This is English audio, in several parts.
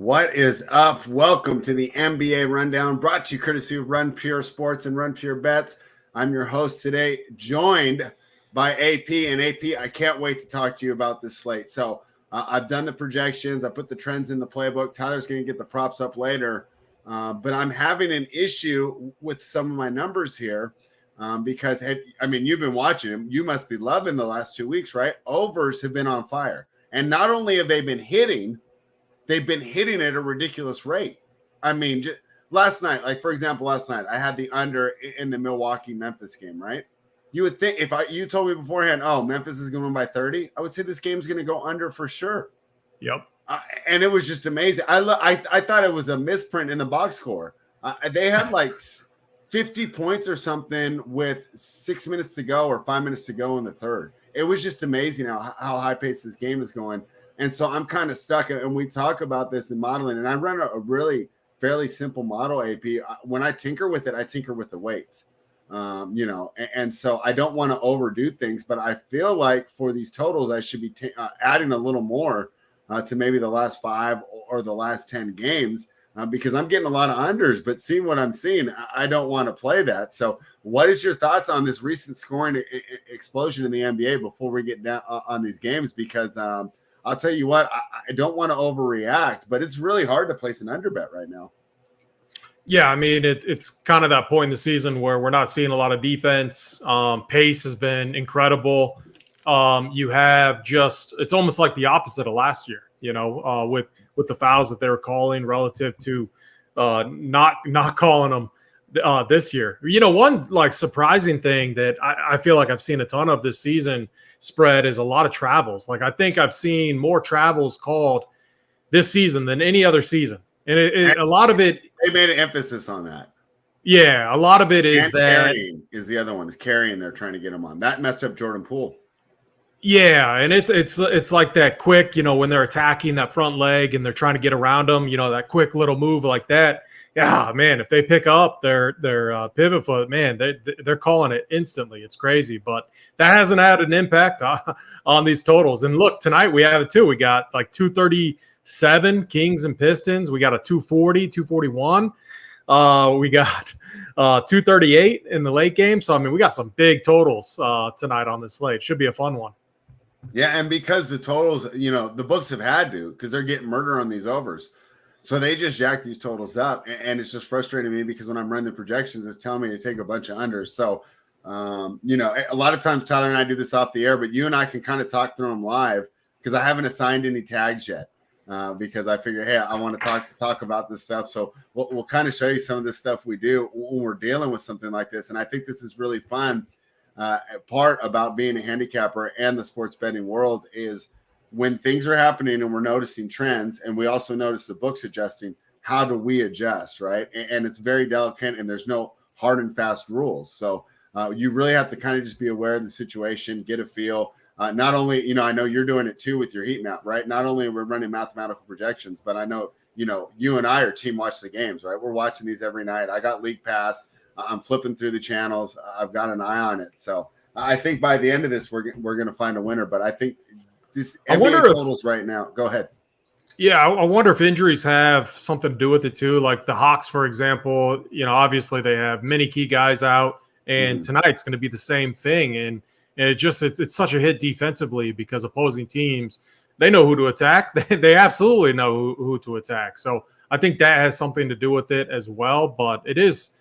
What is up? Welcome to the NBA Rundown, brought to you courtesy of Run Pure Sports and Run Pure Bets. I'm your host today, joined by AP. And AP, I can't wait to talk to you about this slate. So I've done the projections. I put the trends in the playbook. Tyler's going to get the props up later. But I'm having an issue with some of my numbers here because, you've been watching them. You must be loving the last 2 weeks, right? Overs have been on fire. And not only have they been hitting, they've been hitting at a ridiculous rate. Last night, I had the under in the Milwaukee-Memphis game, right? You would think if you told me beforehand, oh, Memphis is going to win by 30, I would say this game's going to go under for sure. Yep. And it was just amazing. I thought it was a misprint in the box score. They had like 50 points or something with 6 minutes to go or 5 minutes to go in the third. It was just amazing how high-paced this game is going. And so I'm kind of stuck, and we talk about this in modeling, and I run a really fairly simple model, AP. When I tinker with it, I tinker with the weights, and so I don't want to overdo things, but I feel like for these totals, I should be adding a little more to maybe the last 5 or the last 10 games because I'm getting a lot of unders, but seeing what I'm seeing, I don't want to play that. So what is your thoughts on this recent scoring explosion in the NBA before we get down on these games? Because I'll tell you what, I don't want to overreact, but it's really hard to place an under bet right now. Yeah, I mean, it's kind of that point in the season where we're not seeing a lot of defense. Pace has been incredible. You have it's almost like the opposite of last year, with the fouls that they were calling relative to not calling them this year. One like surprising thing that I feel like I've seen a ton of this season spread is a lot of travels. Like I think I've seen more travels called this season than any other season. And a lot of it, they made an emphasis on that. Yeah, a lot of it is and that carrying is the other one. Is carrying. They're trying to get him on. That messed up Jordan Poole. Yeah, and it's like that quick, when they're attacking that front leg and they're trying to get around them, that quick little move like that. Yeah, man, if they pick up their pivot foot, man, they're calling it instantly. It's crazy, but that hasn't had an impact on these totals. And look, tonight we have it too. We got like 237 Kings and Pistons. We got a 240, 241. We got 238 in the late game. So, we got some big totals tonight on this slate. Should be a fun one. Yeah, and because the totals, the books have had to because they're getting murder on these overs. So they just jack these totals up, and it's just frustrating me because when I'm running the projections, it's telling me to take a bunch of unders. So, a lot of times Tyler and I do this off the air, but you and I can kind of talk through them live because I haven't assigned any tags yet because I figure, hey, I want to talk about this stuff. So we'll kind of show you some of this stuff we do when we're dealing with something like this. And I think this is really fun. Part about being a handicapper and the sports betting world is when things are happening and we're noticing trends and we also notice the books adjusting, how do we adjust, right? And it's very delicate and there's no hard and fast rules. So you really have to kind of just be aware of the situation, get a feel. Not only, I know you're doing it too with your heat map, right? Not only are we running mathematical projections, but I know, you and I are team watch the games, right? We're watching these every night. I got League Pass. I'm flipping through the channels. I've got an eye on it. So I think by the end of this, we're going to find a winner. But I think this NBA totals right now. Go ahead. Yeah, I wonder if injuries have something to do with it too. Like the Hawks, for example, obviously they have many key guys out, and tonight's going to be the same thing. And it's such a hit defensively because opposing teams, they know who to attack. They absolutely know who to attack. So I think that has something to do with it as well. But it is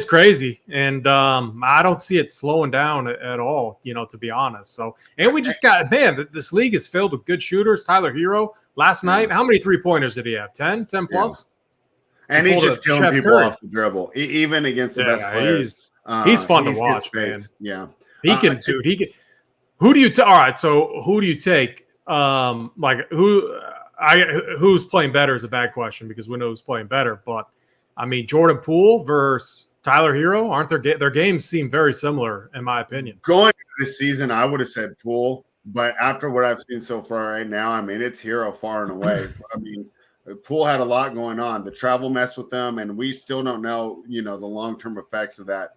crazy, and I don't see it slowing down at all, to be honest. So, and we just got, man, this league is filled with good shooters. Tyler Hero last night, how many 3-pointers did he have? 10 plus? Yeah. And he's just killing people off the dribble, even against the best players. He's fun to watch, man. Yeah. He can. Who do you all right, so who do you take? Who's playing better is a bad question because we know who's playing better, but Jordan Poole versus Tyler Hero, aren't their games seem very similar in my opinion. Going into this season, I would have said Poole, but after what I've seen so far right now, it's Hero far and away. Poole had a lot going on. The travel messed with them, and we still don't know, the long-term effects of that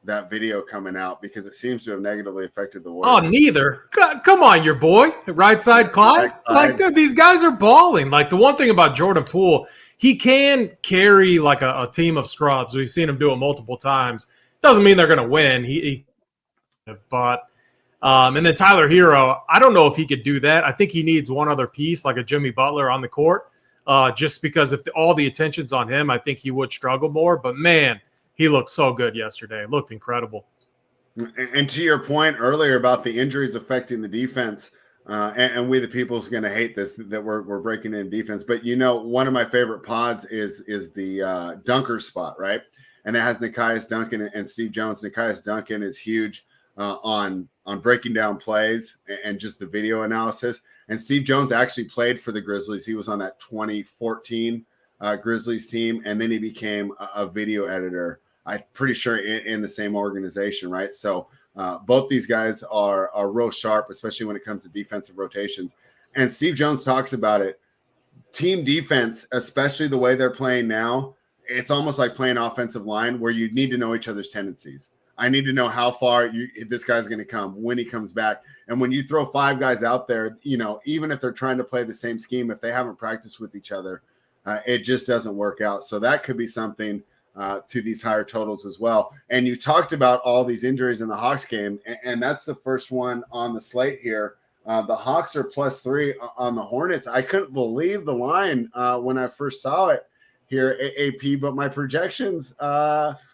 that video coming out because it seems to have negatively affected the Oh, Warriors. neither. Come on, your boy, right side Clyde. Like, dude, these guys are balling. Like, the one thing about Jordan Poole, he can carry like a team of scrubs. We've seen him do it multiple times. Doesn't mean they're going to win. And then Tyler Hero, I don't know if he could do that. I think he needs one other piece, like a Jimmy Butler on the court, just because if all the attention's on him, I think he would struggle more. But, man, he looked so good yesterday. Looked incredible. And to your point earlier about the injuries affecting the defense, and we the people is going to hate this that we're breaking in defense, but one of my favorite pods is the dunker spot, right? And it has Nekias Duncan and Steve Jones. Nekias Duncan is huge on breaking down plays and just the video analysis. And Steve Jones actually played for the Grizzlies. He was on that 2014 Grizzlies team, and then he became a video editor. I'm pretty sure in the same organization, right? So both these guys are real sharp, especially when it comes to defensive rotations. And Steve Jones talks about it. Team defense, especially the way they're playing now, it's almost like playing offensive line where you need to know each other's tendencies. I need to know how far this guy's going to come, when he comes back. And when you throw 5 guys out there, even if they're trying to play the same scheme, if they haven't practiced with each other, it just doesn't work out. So that could be something to these higher totals as well. And you talked about all these injuries in the Hawks game, and that's the first one on the slate here. The Hawks are +3 on the Hornets. I couldn't believe the line when I first saw it here, AP, but my projections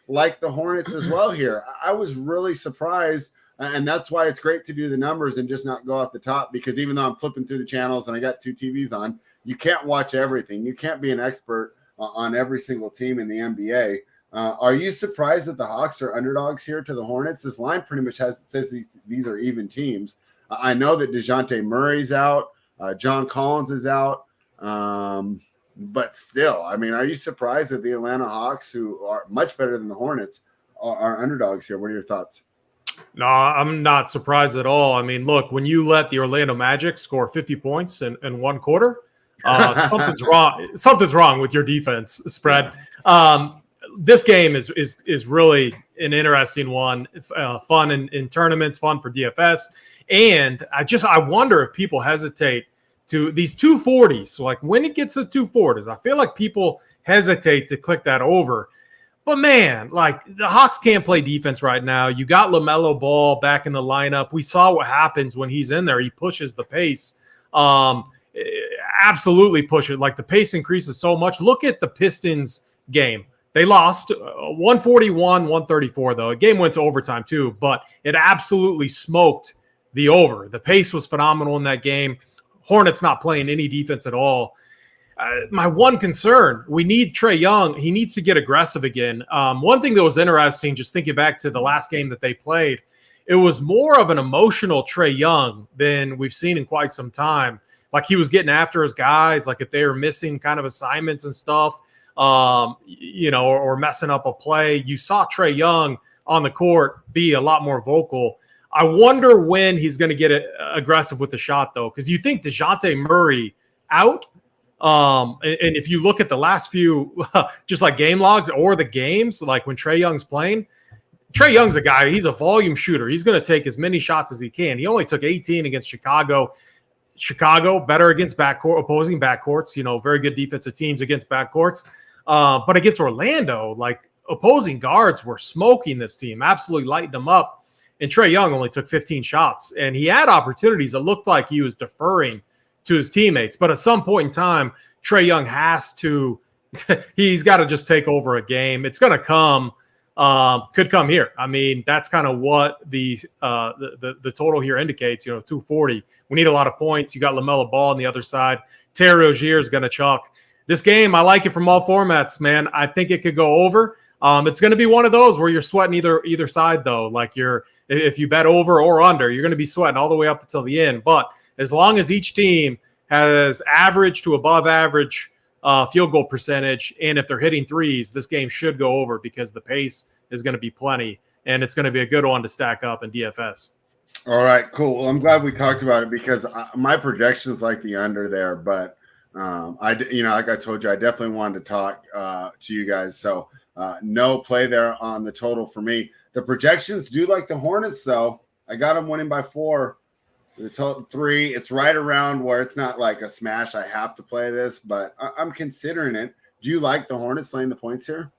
like the Hornets as well here. I was really surprised, and that's why it's great to do the numbers and just not go off the top, because even though I'm flipping through the channels and I got 2 TVs on, you can't watch everything. You can't be an expert on every single team in the NBA. Are you surprised that the Hawks are underdogs here to the Hornets? This line pretty much says these are even teams. I know that DeJounte Murray's out. John Collins is out. But still, I mean, are you surprised that the Atlanta Hawks, who are much better than the Hornets, are underdogs here? What are your thoughts? No, I'm not surprised at all. I mean, look, when you let the Orlando Magic score 50 points in one quarter, something's wrong. Something's wrong with your defense spread. This game is really an interesting one, fun in tournaments, fun for DFS, and I wonder if people hesitate to these 240s. So like when it gets to 240s, I feel like people hesitate to click that over. But man, like the Hawks can't play defense right now. You got LaMelo Ball back in the lineup. We saw what happens when he's in there. He pushes the pace. Absolutely push it. Like the pace increases so much. Look at the Pistons game. They lost 141-134 though. The game went to overtime too, but it absolutely smoked the over. The pace was phenomenal in that game. Hornets not playing any defense at all. My one concern, we need Trae Young. He needs to get aggressive again. One thing that was interesting, just thinking back to the last game that they played, it was more of an emotional Trae Young than we've seen in quite some time. Like he was getting after his guys, like if they were missing kind of assignments and stuff, or messing up a play. You saw Trae Young on the court be a lot more vocal. I wonder when he's going to get aggressive with the shot, though, because you think DeJounte Murray out. And if you look at the last few, just like game logs or the games, like when Trae Young's playing, Trae Young's a guy, he's a volume shooter. He's going to take as many shots as he can. He only took 18 against Chicago. Chicago, better against opposing backcourts, very good defensive teams against backcourts. But against Orlando, like opposing guards were smoking this team, absolutely lighting them up. And Trae Young only took 15 shots, and he had opportunities. It looked like he was deferring to his teammates. But at some point in time, Trae Young has to – he's got to just take over a game. It's going to come could come here. I mean, that's kind of what the total here indicates, 240. We need a lot of points. You got LaMelo Ball on the other side. Terry Rozier is going to chuck. This game, I like it from all formats, man. I think it could go over. It's going to be one of those where you're sweating either side, though. Like if you bet over or under, you're going to be sweating all the way up until the end. But as long as each team has average to above average field goal percentage, and if they're hitting threes, this game should go over because the pace is going to be plenty, and it's going to be a good one to stack up in DFS. All right, cool. Well, I'm glad we talked about it because my projections like the under there, but like I told you, I definitely wanted to talk to you guys. So No play there on the total for me. The projections do like the Hornets, though. I got them winning by 4. The total 3. It's right around where it's not like a smash. I have to play this, but I'm considering it. Do you like the Hornets laying the points here?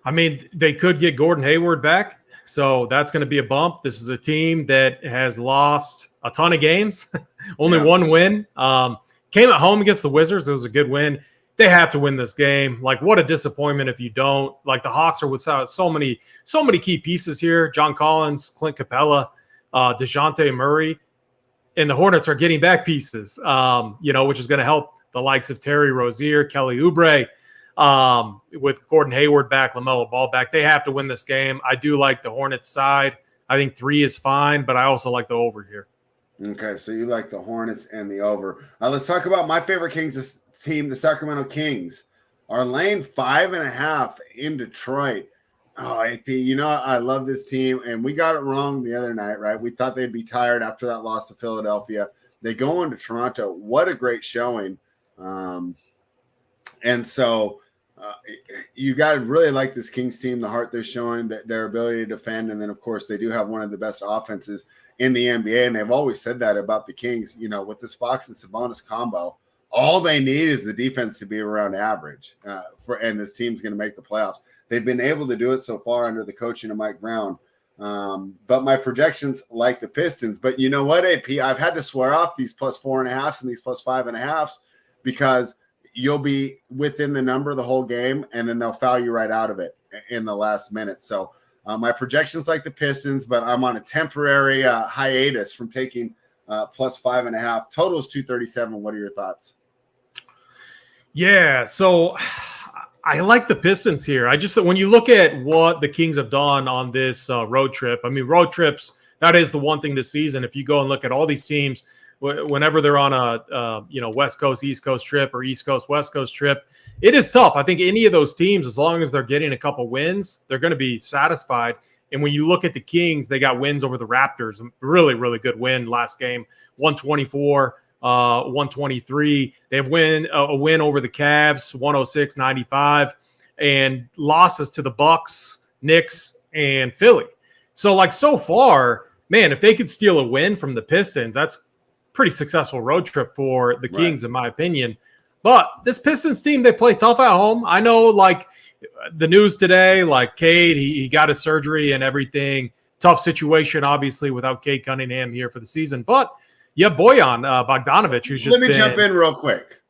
I mean, they could get Gordon Hayward back, so that's going to be a bump. This is a team that has lost a ton of games, only one win. Came at home against the Wizards. It was a good win. They have to win this game. Like, what a disappointment if you don't. Like, the Hawks are without so many key pieces here. John Collins, Clint Capella, DeJounte Murray, and the Hornets are getting back pieces, which is going to help the likes of Terry Rozier, Kelly Oubre, with Gordon Hayward back, LaMelo Ball back. They have to win this game. I do like the Hornets side. I think 3 is fine, but I also like the over here. Okay, so you like the Hornets and the over. Let's talk about my favorite Kings team, the Sacramento Kings. Are laying 5.5 in Detroit. Oh, AP, I love this team, and we got it wrong the other night, right? We thought they'd be tired after that loss to Philadelphia. They go into Toronto. What a great showing. And so you got to really like this Kings team, the heart they're showing, their ability to defend. And then, of course, they do have one of the best offenses in the NBA. And they've always said that about the Kings, with this Fox and Sabonis combo. All they need is the defense to be around average, and this team's going to make the playoffs. They've been able to do it so far under the coaching of Mike Brown. But my projections like the Pistons. But you know what, AP? I've had to swear off these plus 4.5s and these plus 5.5s because you'll be within the number the whole game, and then they'll foul you right out of it in the last minute. So my projections like the Pistons, but I'm on a temporary hiatus from taking plus 5.5. Total's 237. What are your thoughts? Yeah, so I like the Pistons here. When you look at what the Kings have done on this road trip, I mean, road trips, that is the one thing this season. If you go and look at all these teams, whenever they're on a West Coast, East Coast trip or East Coast, West Coast trip, it is tough. I think any of those teams, as long as they're getting a couple wins, they're going to be satisfied. And when you look at the Kings, they got wins over the Raptors, a really, really good win last game, 124. 123. They have a win over the Cavs, 106-95, and losses to the Bucks, Knicks, and Philly. So, so far, man, if they could steal a win from the Pistons, that's pretty successful road trip for the Kings, in my opinion. But this Pistons team, they play tough at home. I know, the news today, Cade, he got his surgery and everything. Tough situation, obviously, without Cade Cunningham here for the season. But yeah, Bojan Bogdanovic, who's just jump in real quick.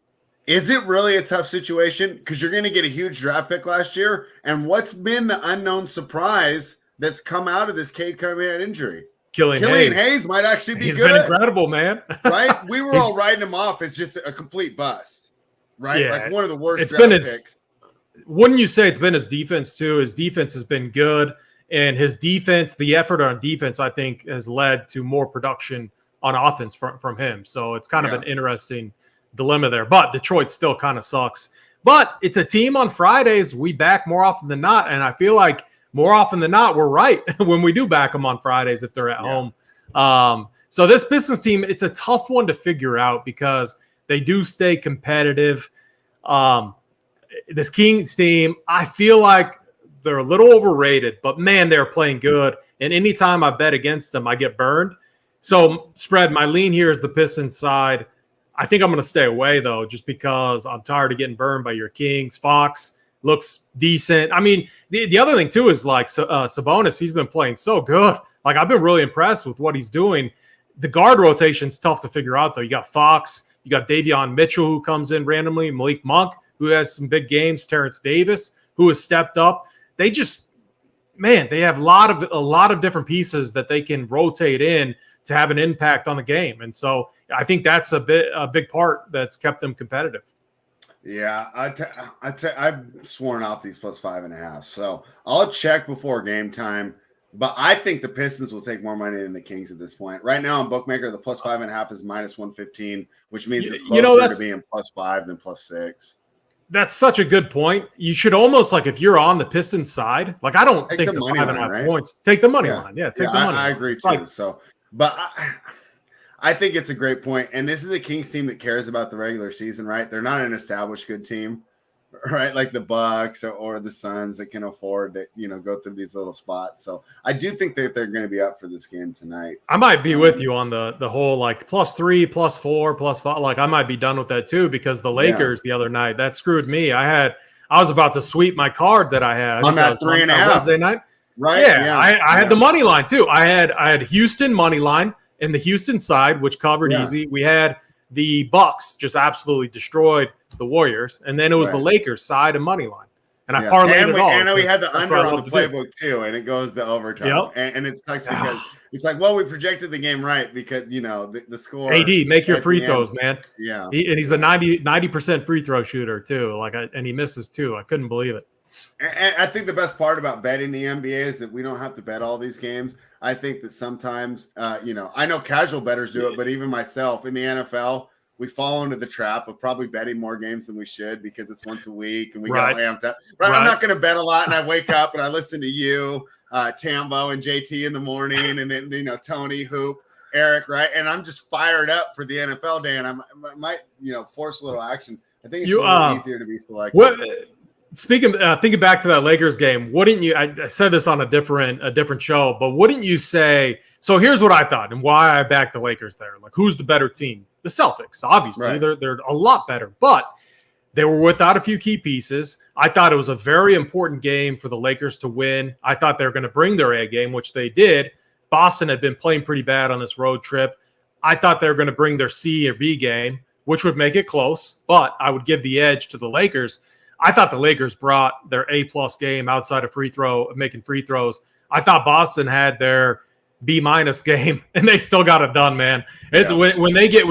Is it really a tough situation? Because you're going to get a huge draft pick last year. And what's been the unknown surprise that's come out of this Cade Cunningham injury? Killian Hayes might actually be good. He's been incredible, man. Right? We were all writing him off as just a complete bust. Right? Yeah, one of the worst draft picks. Wouldn't you say it's been his defense, too? His defense has been good. And his defense, the effort on defense, I think, has led to more production on offense from him. So it's kind of an interesting dilemma there. But Detroit still kind of sucks. But it's a team on Fridays we back more often than not. And I feel like more often than not, we're right when we do back them on Fridays if they're at home. So this Pistons team, it's a tough one to figure out because they do stay competitive. This Kings team, I feel like they're a little overrated. But, man, they're playing good. And anytime I bet against them, I get burned. So, spread, my lean here is the Pistons side. I think I'm going to stay away, though, just because I'm tired of getting burned by your Kings. Fox looks decent. I mean, the other thing, too, is Sabonis, he's been playing so good. I've been really impressed with what he's doing. The guard rotation's tough to figure out, though. You got Fox. You got Davion Mitchell, who comes in randomly. Malik Monk, who has some big games. Terrence Davis, who has stepped up. They have a lot of different pieces that they can rotate in to have an impact on the game. And so I think that's a big part that's kept them competitive. Yeah, I've sworn off these plus 5.5. So I'll check before game time, but I think the Pistons will take more money than the Kings at this point. Right now on Bookmaker, the plus 5.5 is minus 115, which means it's closer to being plus 5 than plus 6. That's such a good point. You should almost if you're on the Pistons side, I don't think the 5.5 points. Take the money line. Yeah, take the money. I agree too. But I think it's a great point. And this is a Kings team that cares about the regular season, right? They're not an established good team. right? Like the Bucks or the Suns that can afford to, go through these little spots. So I do think that they're going to be up for this game tonight. I might be with you on the whole like +3, +4, +5. Like I might be done with that too, because the Lakers the other night, that screwed me. I was about to sweep my card that I had. On that 3.5 Wednesday night. Right. Yeah. I had the money line too. I had Houston money line in the Houston side, which covered easy. We had the Bucks just absolutely destroyed the Warriors, and then it was the Lakers side and money line. And I parlayed it all. And we had the under on the playbook too, and it goes to overtime. Yep. And it sucks because it's like, well, we projected the game right because the score. AD, make your free throws, man. Yeah, and he's a 90% free throw shooter too. And he misses too. I couldn't believe it. And I think the best part about betting the NBA is that we don't have to bet all these games. I think that sometimes, I know casual bettors do it, but even myself in the NFL, we fall into the trap of probably betting more games than we should because it's once a week and we get amped up. Right? I'm not going to bet a lot, and I wake up and I listen to you, Tambo, and JT in the morning, and then Tony, Hoop, Eric, right? And I'm just fired up for the NFL day, and I might force a little action. I think it's a little easier to be selective. Speaking, thinking back to that Lakers game, wouldn't you? I said this on a different show, but wouldn't you say? So here's what I thought and why I backed the Lakers there. Like, who's the better team? The Celtics, obviously. Right. They're a lot better, but they were without a few key pieces. I thought it was a very important game for the Lakers to win. I thought they were going to bring their A game, which they did. Boston had been playing pretty bad on this road trip. I thought they were going to bring their C or B game, which would make it close, but I would give the edge to the Lakers. I thought the Lakers brought their A+ game outside of making free throws. I thought Boston had their B- game, and they still got it done, man. It's when they get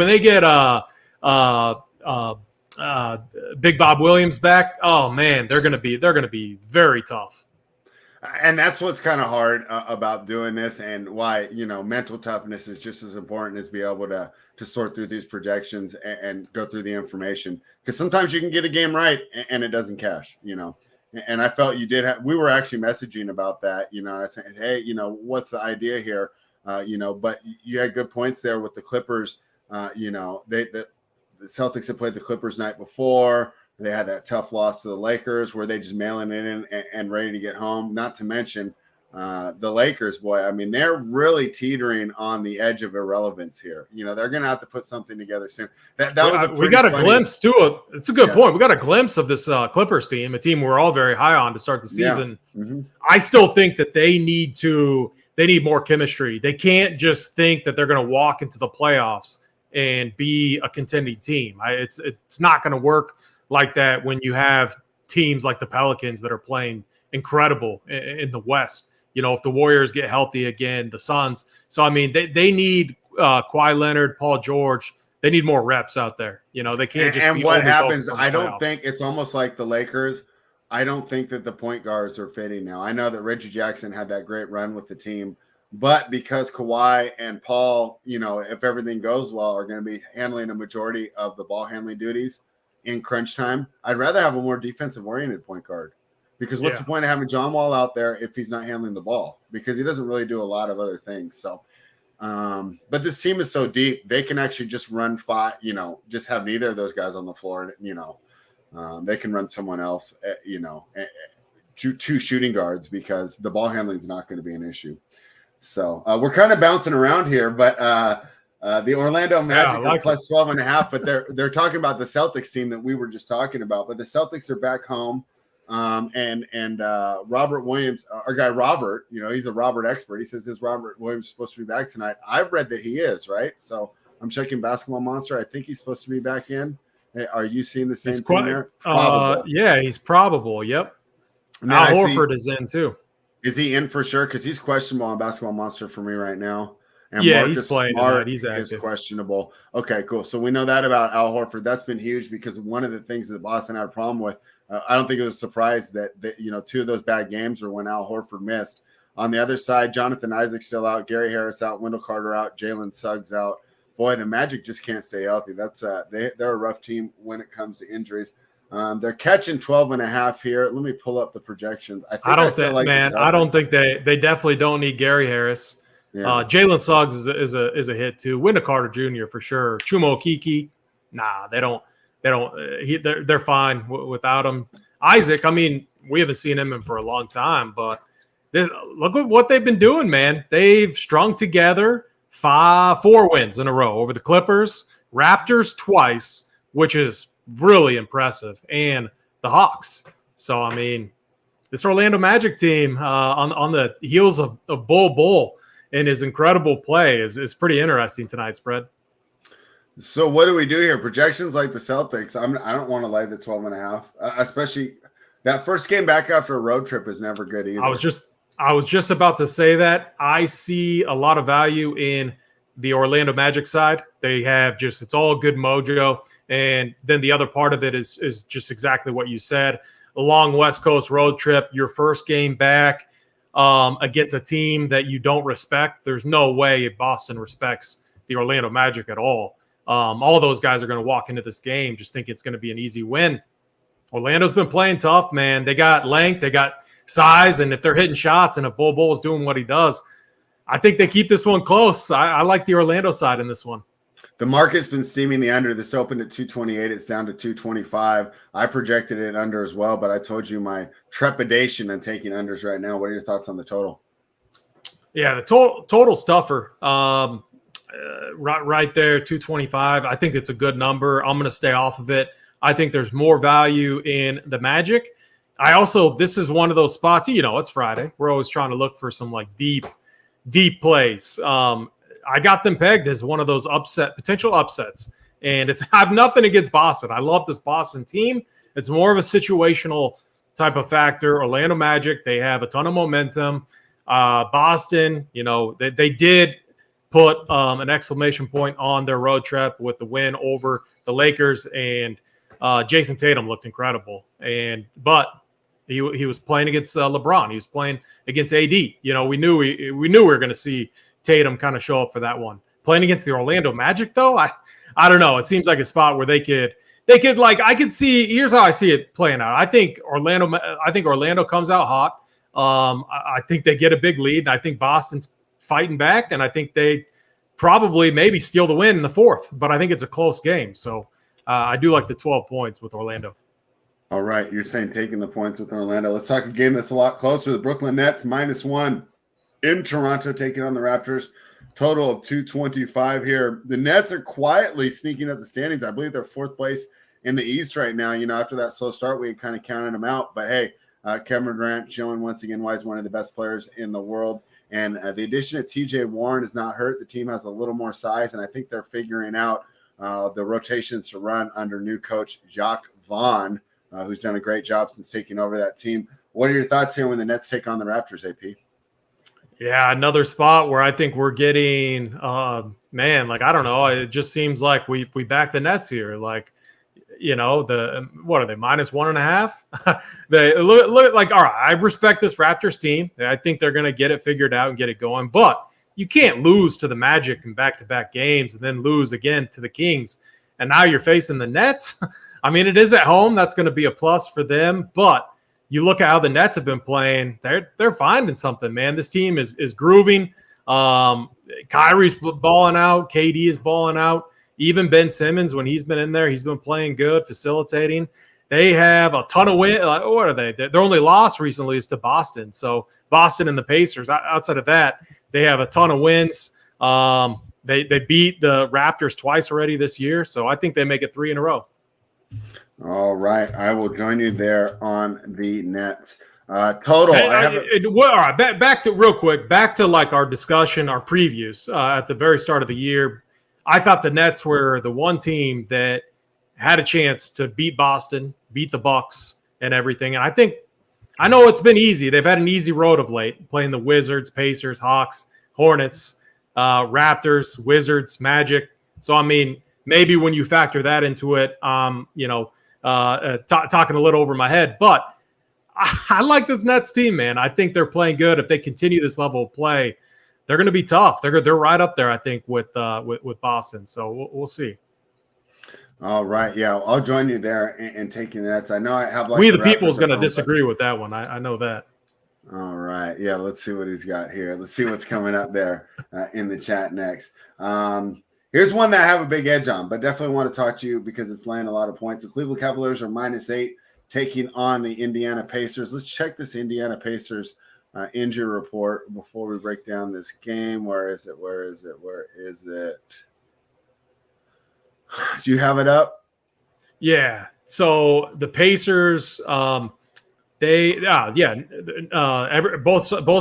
Big Bob Williams back. Oh man, they're gonna be very tough. And that's what's kind of hard about doing this, and why mental toughness is just as important as be able to sort through these projections and go through the information, because sometimes you can get a game right and it doesn't cash. And I felt you did have. We were actually messaging about that. I said, hey, what's the idea here? But you had good points there with the Clippers. The Celtics had played the Clippers night before. They had that tough loss to the Lakers where they just mailing it in and ready to get home. Not to mention the Lakers, boy. I mean, they're really teetering on the edge of irrelevance here. They're going to have to put something together soon. We got a glimpse too. It's a good point. We got a glimpse of this Clippers team, a team we're all very high on to start the season. Yeah. Mm-hmm. I still think that they need more chemistry. They can't just think that they're going to walk into the playoffs and be a contending team. It's not going to work like that when you have teams like the Pelicans that are playing incredible in the West. If the Warriors get healthy again, the Suns. So, I mean, they need Kawhi Leonard, Paul George. They need more reps out there. They can't just. And what happens, I don't think it's almost like the Lakers. I don't think that the point guards are fitting now. I know that Reggie Jackson had that great run with the team, but because Kawhi and Paul, if everything goes well, are going to be handling a majority of the ball handling duties in crunch time, I'd rather have a more defensive-oriented point guard, because what's the point of having John Wall out there if he's not handling the ball, because he doesn't really do a lot of other things. So, but this team is so deep, they can actually just run five, just have neither of those guys on the floor, and they can run someone else, two shooting guards, because the ball handling is not going to be an issue. So we're kind of bouncing around here, but the Orlando Magic are plus 12.5, but they're talking about the Celtics team that we were just talking about. But the Celtics are back home, and Robert Williams, our guy Robert, he's a Robert expert. He says, is Robert Williams supposed to be back tonight? I've read that he is, right? So I'm checking Basketball Monster. I think he's supposed to be back in. Hey, are you seeing the same thing there? Yeah, he's probable. Yep. Al Horford is in too. Is he in for sure? Because he's questionable on Basketball Monster for me right now. And Marcus he's playing. He's active. Is questionable. Okay, cool. So we know that about Al Horford. That's been huge, because one of the things that Boston had a problem with, I don't think it was a surprise that two of those bad games were when Al Horford missed. On the other side, Jonathan Isaac still out, Gary Harris out, Wendell Carter out, Jalen Suggs out. Boy, the Magic just can't stay healthy. That's they're a rough team when it comes to injuries. They're catching 12.5 here. Let me pull up the projections. I don't think they definitely don't need Gary Harris. Yeah. Jalen Suggs is a hit too. Wendell Carter Jr. for sure. Chumo Kiki, nah, they don't they're fine without him. Isaac, I mean, we haven't seen him in for a long time, but look at what they've been doing, man. They've strung together 4 wins in a row over the Clippers, Raptors twice, which is really impressive, and the Hawks. So, I mean, this Orlando Magic team on the heels of Bull and his incredible play is pretty interesting tonight, Spread. So what do we do here? Projections like the Celtics. I don't want to lay the 12.5, especially that first game back after a road trip is never good either. I was just about to say that. I see a lot of value in the Orlando Magic side. They have it's all good mojo. And then the other part of it is just exactly what you said. A long West Coast road trip, your first game back against a team that you don't respect. There's no way Boston respects the Orlando Magic at all. All those guys are going to walk into this game just thinking it's going to be an easy win. Orlando's been playing tough, man. They got length, they got size, and if they're hitting shots and if Bull is doing what he does, I think they keep this one close. I like the Orlando side in this one. The market's been steaming the under. This opened at 228. It's down to 225. I projected it under as well, but I told you my trepidation on taking unders right now. What are your thoughts on the total? Yeah, the total stuffer. Right there, 225. I think it's a good number. I'm going to stay off of it. I think there's more value in the Magic. This is one of those spots, it's Friday. We're always trying to look for some like deep plays. I got them pegged as one of those potential upsets. And I have nothing against Boston. I love this Boston team. It's more of a situational type of factor. Orlando Magic, they have a ton of momentum. Boston, they did put an exclamation point on their road trip with the win over the Lakers, and Jason Tatum looked incredible. But he was playing against LeBron. He was playing against AD. We knew we were going to see Tatum kind of show up for that one. Playing against the Orlando Magic, though, I don't know. It seems like a spot where they could I could see. Here's how I see it playing out. I think Orlando comes out hot. I think they get a big lead, and I think Boston's fighting back, and I think they probably maybe steal the win in the fourth. But I think it's a close game, so I do like the 12 points with Orlando. All right, you're saying taking the points with Orlando. Let's talk a game that's a lot closer. The Brooklyn Nets -1 in Toronto taking on the Raptors. Total of 225 here. The Nets are quietly sneaking up the standings. I believe they're fourth place in the East right now. After that slow start, we had kind of counted them out. But hey, Kevin Durant showing once again why he's one of the best players in the world. And the addition of TJ Warren is not hurt. The team has a little more size, and I think they're figuring out the rotations to run under new coach Jacques Vaughn, who's done a great job since taking over that team. What are your thoughts here when the Nets take on the Raptors, AP? Yeah, another spot where I think we're getting, I don't know. It just seems like we back the Nets here. Like, what are they, -1.5? They look like, all right, I respect this Raptors team. I think they're going to get it figured out and get it going. But you can't lose to the Magic in back-to-back games and then lose again to the Kings. And now you're facing the Nets. I mean, it is at home. That's going to be a plus for them. But you look at how the Nets have been playing. They're finding something, man. This team is grooving. Kyrie's balling out. KD is balling out. Even Ben Simmons, when he's been in there, he's been playing good, facilitating. They have a ton of wins. What are they? Their only loss recently is to Boston. So Boston and the Pacers. Outside of that, they have a ton of wins. They beat the Raptors twice already this year. So I think they make it 3 in a row. All right. I will join you there on the Nets. Total. All right. Back to like our discussion, our previews at the very start of the year. I thought the Nets were the one team that had a chance to beat Boston, beat the Bucks, and everything. And I know it's been easy. They've had an easy road of late, playing the Wizards, Pacers, Hawks, Hornets, Raptors, Wizards, Magic. So, I mean, maybe when you factor that into it, talking a little over my head. But I like this Nets team, man. I think they're playing good. If they continue this level of play, they're going to be tough. They're right up there, I think, with Boston. So we'll see. All right, yeah, I'll join you there and taking the Nets. I know I have We the people is going to disagree with that one. I know that. All right, yeah. Let's see what he's got here. Let's see what's coming up there in the chat next. Here's one that I have a big edge on, but definitely want to talk to you because it's laying a lot of points. The Cleveland Cavaliers are -8 taking on the Indiana Pacers. Let's check this Indiana Pacers injury report before we break down this game. Where is it? Do you have it up? Yeah. So the Pacers, both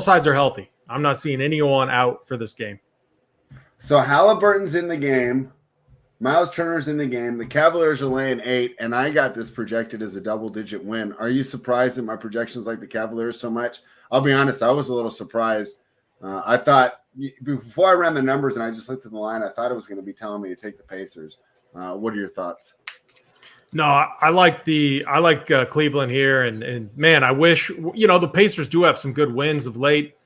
sides are healthy. I'm not seeing anyone out for this game. So Halliburton's in the game. Miles Turner's in the game. The Cavaliers are laying 8, and I got this projected as a double-digit win. Are you surprised that my projections like the Cavaliers so much? I'll be honest, I was a little surprised. I thought before I ran the numbers and I just looked at the line, I thought it was going to be telling me to take the Pacers. What are your thoughts? No, I like Cleveland here, and man, I wish the Pacers do have some good wins of late.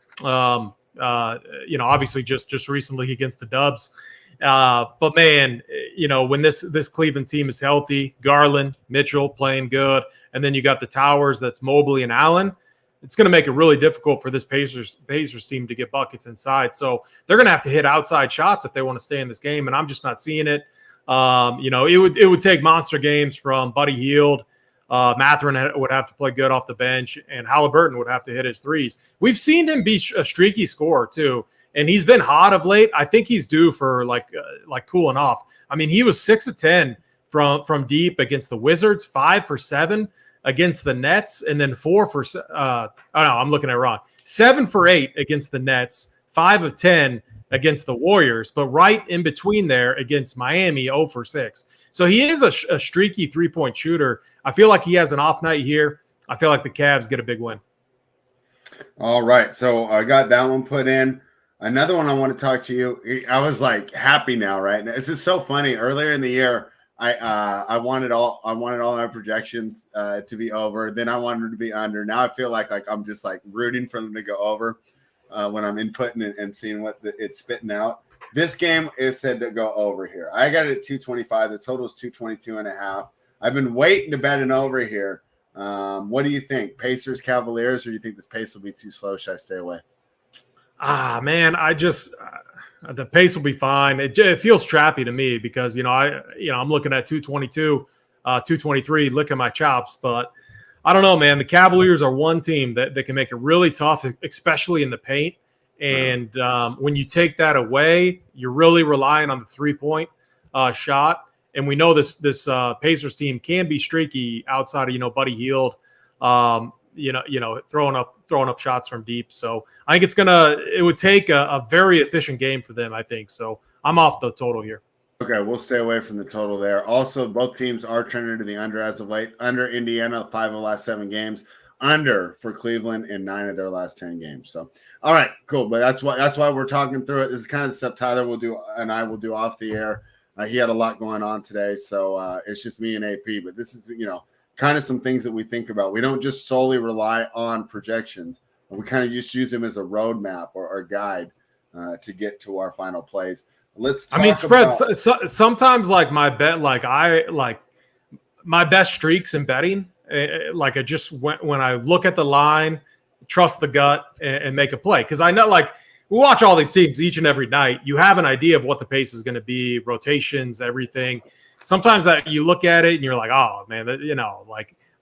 Obviously just recently against the Dubs. But man, when this Cleveland team is healthy, Garland, Mitchell playing good, and then you got the Towers, that's Mobley and Allen, it's going to make it really difficult for this Pacers team to get buckets inside. So they're going to have to hit outside shots if they want to stay in this game, and I'm just not seeing it. It would take monster games from Buddy Hield. Mathurin would have to play good off the bench, and Halliburton would have to hit his threes. We've seen him be a streaky scorer too, and he's been hot of late. I think he's due for like cooling off. I mean, he was 6 of 10 from deep against the Wizards, 5 for 7 against the Nets, and then 4 for I'm looking at it wrong. 7 for 8 against the Nets, 5 of 10 against the Warriors, but right in between there against Miami, 0 for 6. So he is a streaky three-point shooter. I feel like he has an off night here. I feel like the Cavs get a big win. All right. So I got that one put in. Another one I want to talk to you. I was like happy now, right? This is so funny. Earlier in the year, I wanted all my projections to be over. Then I wanted to be under. Now I feel like I'm just like rooting for them to go over when I'm inputting and seeing what it's spitting out. This game is said to go over here. I got it at 225. The total is 222.5. I've been waiting to bet an over here. What do you think? Pacers, Cavaliers, or do you think this pace will be too slow? Should I stay away? Man, the pace will be fine. It feels trappy to me because I'm looking at 222, 223, licking my chops, but I don't know, man. The Cavaliers are one team that can make it really tough, especially in the paint. And when you take that away, you're really relying on the 3-point shot. And we know this Pacers team can be streaky outside of Buddy Hield, throwing up shots from deep. So I think it would take a very efficient game for them, I think. So I'm off the total here. Okay, we'll stay away from the total there. Also, both teams are trending to the under as of late. Under Indiana, 5 of the last 7 games. Under for Cleveland in 9 of their last 10 games. So, all right, cool. But that's why we're talking through it. This is kind of the stuff Tyler will do and I will do off the air. He had a lot going on today, so it's just me and AP. But this is, kind of some things that we think about. We don't just solely rely on projections. We kind of just use them as a roadmap or a guide to get to our final plays. Let's talk spreads. Sometimes like my bet, my best streaks in betting. Like I just when I look at the line, trust the gut and make a play. Because I know we watch all these teams each and every night. You have an idea of what the pace is going to be, rotations, everything. Sometimes that you look at it and you're like, oh man,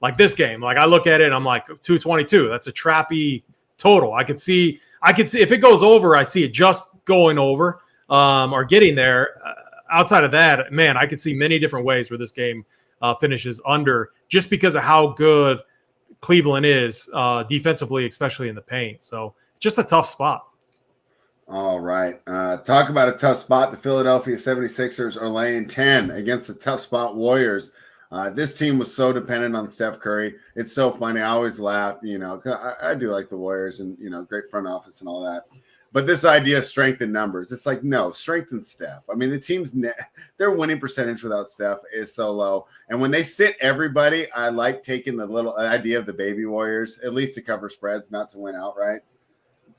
like this game. Like I look at it and I'm like 222. That's a trappy total. I could see if it goes over, I see it just going over or getting there. Outside of that, man, I could see many different ways where this game finishes under just because of how good Cleveland is defensively, especially in the paint. So just a tough spot. All right. Talk about a tough spot. The Philadelphia 76ers are laying 10 against the tough spot Warriors. This team was so dependent on Steph Curry. It's so funny. I always laugh, I do like the Warriors and, great front office and all that. But this idea of strength in numbers, it's like, no, strengthen Steph. I mean, the team's their winning percentage without Steph is so low. And when they sit everybody, I like taking the little idea of the baby Warriors, at least to cover spreads, not to win outright.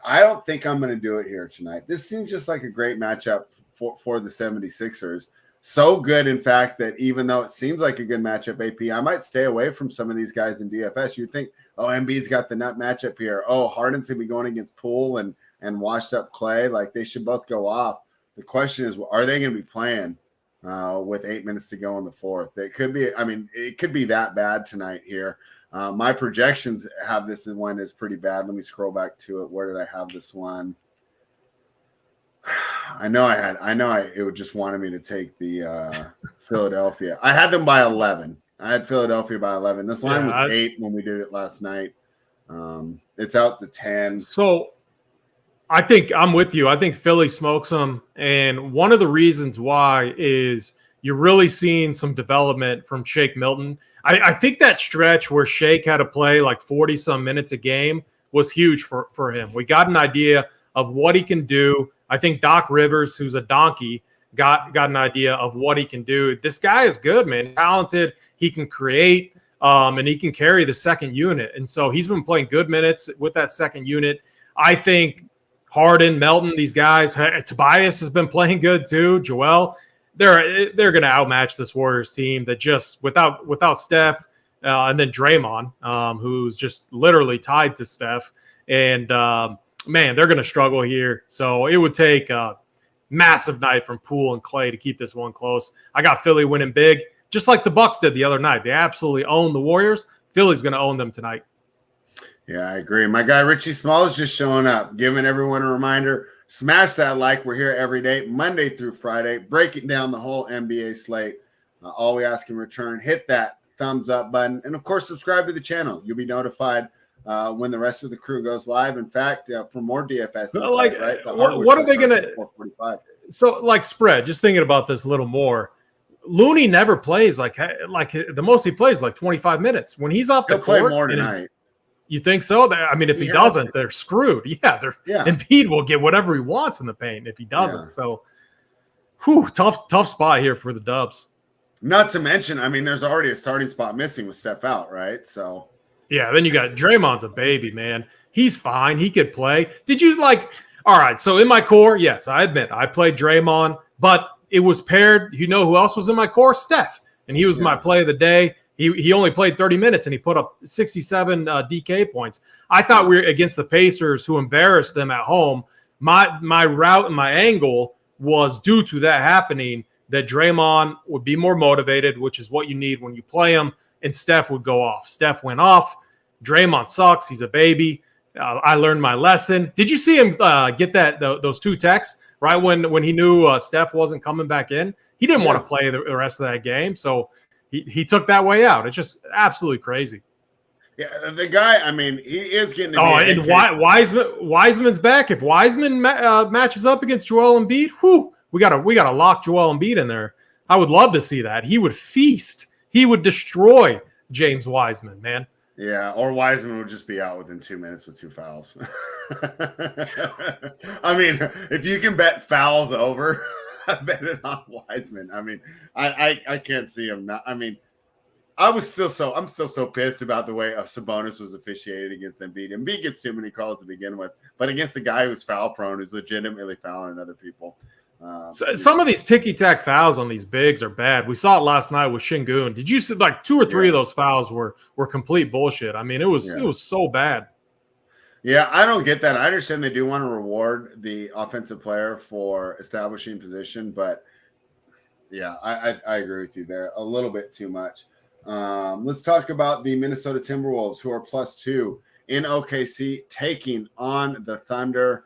I don't think I'm going to do it here tonight. This seems just like a great matchup for the 76ers. So good, in fact, that even though it seems like a good matchup, AP, I might stay away from some of these guys in DFS. You think, oh, Embiid's got the nut matchup here. Oh, Harden's going to be going against Poole and washed up Clay. Like they should both go off. The question is, are they going to be playing with 8 minutes to go in the fourth? It could be. I mean, it could be that bad tonight here. My projections have this one is pretty bad. Let me scroll back to it. Where did I have this one? It just wanted me to take the Philadelphia. I had them by 11. I had Philadelphia by 11. This line was 8 when we did it last night. It's out to 10. So I think I'm with you. I think Philly smokes them. And one of the reasons why is you're really seeing some development from Shake Milton. I think that stretch where Shake had to play like 40-some minutes a game was huge for him. We got an idea of what he can do. I think Doc Rivers, who's a donkey, got an idea of what he can do. This guy is good, man. Talented. He can create, and he can carry the second unit. And so he's been playing good minutes with that second unit. I think Harden, Melton, these guys, Tobias has been playing good too. Joel, they're going to outmatch this Warriors team that just without Steph and then Draymond, who's just literally tied to Steph. And man, they're going to struggle here. So it would take a massive night from Poole and Clay to keep this one close. I got Philly winning big, just like the Bucks did the other night. They absolutely own the Warriors. Philly's going to own them tonight. Yeah, I agree. My guy Richie Small is just showing up, giving everyone a reminder. Smash that like. We're here every day, Monday through Friday, breaking down the whole NBA slate. All we ask in return, hit that thumbs up button. And, of course, subscribe to the channel. You'll be notified when the rest of the crew goes live. In fact, for more DFS, what are they going to – so, like spread, just thinking about this a little more, Looney never plays like the most he plays like 25 minutes. When he's off the court – he'll play more tonight. You think so? I mean, if he doesn't, they're screwed. Yeah, Embiid will get whatever he wants in the paint if he doesn't. Yeah. So, tough spot here for the Dubs. Not to mention, I mean, there's already a starting spot missing with Steph out, right? So, yeah, then you got Draymond's a baby, man. He's fine. He could play. Did you all right, so in my core, yes, I admit I played Draymond, but it was paired. You know who else was in my core? Steph. And he was my play of the day. He only played 30 minutes, and he put up 67 DK points. I thought we were against the Pacers, who embarrassed them at home. My route and my angle was due to that happening, that Draymond would be more motivated, which is what you need when you play him, and Steph would go off. Steph went off. Draymond sucks. He's a baby. I learned my lesson. Did you see him get those two texts right when he knew Steph wasn't coming back in? He didn't want to play the rest of that game, so he took that way out. It's just absolutely crazy. Yeah, the guy, I mean, he is getting. And Wiseman's back. If Wiseman matches up against Joel Embiid, we gotta lock Joel Embiid in there. I would love to see that. He would feast. He would destroy James Wiseman, man. Yeah, or Wiseman would just be out within 2 minutes with 2 fouls. I mean, if you can bet fouls over, I bet it on Wiseman. I mean, I can't see him not. I mean, I'm still so pissed about the way Sabonis was officiated against Embiid. Embiid gets too many calls to begin with, but against a guy who's foul prone, who's legitimately fouling other people. Some of these ticky-tack fouls on these bigs are bad. We saw it last night with Şengün. Did you see 2 or 3 of those fouls were complete bullshit? I mean, it was so bad. Yeah, I don't get that. I understand they do want to reward the offensive player for establishing position, but yeah, I agree with you there. A little bit too much. Let's talk about the Minnesota Timberwolves, who are +2 in OKC, taking on the Thunder.